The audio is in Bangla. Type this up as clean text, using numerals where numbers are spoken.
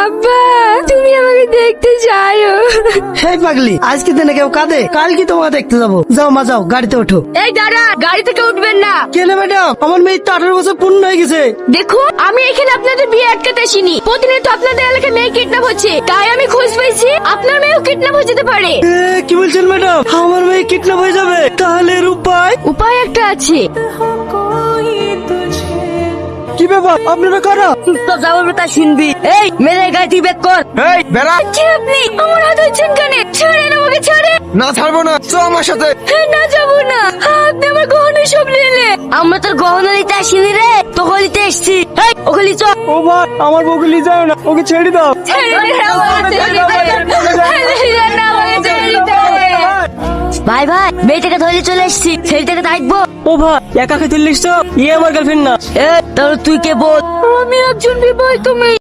আব্বা, তুমি আমাকে দেখতে যাও। হে পাগলি, আজকে দিনে কেউ কাঁদে, কাল কি তোমাকে দেখতে যাবো? যাও মা যাও, গাড়িতে ওঠো। এই দাঁড়া, গাড়ি থেকে উঠবেন না। কেন ম্যাডাম, আমার মেয়ে তো 18 বছর পূর্ণ হয়ে গেছে। দেখুন, আমি এখানে আপনাদের বিয়ে আটকাতে আসিনি। প্রতিনিয়ত আপনাদের এলাকায় মেয়ে কিডন্যাপ হচ্ছে, তাই আমি খোঁজ পেয়েছি আপনার মেয়েও কিডন্যাপ হয়ে যেতে পারে। কি বলছেন ম্যাডাম? আমার মেয়ে কিডন্যাপ হয়ে যাবে? তাহলে এর উপায়? উপায় একটা আছে। কি ব্যাপার, আপনারা কারা? তো যাবো তা শুনবি। এই মেরে গাড়ি থেকে বের কর। এই বেড়া, কি আপনি আমার হাত ধরছেন কেন? ছাড়েন আমাকে, ছাড়েন। না ছাড়বো না, চল আমার সাথে। না যাবো না, আপনি আমার গহনা সব নিলে। আমরা তোর গহনা নিতে আসিনি রে, তোকে নিতে এসছি। এই ওকে নিয়ে চল। ও ভাই, আমার বউকে নিয়ে যাও না, ওকে ছেড়ে দাও। ভাই ভাই, মেয়েটাকে ধরে চলে এসছি, ছেলেটাকে দেখবো। ও ভাই, একাকে তুললিস তো? ইয়ে আমার গার্লফ্রেন্ড না। তাহলে তুই কে বল? আমি একজন বিবাহিত মেয়ে।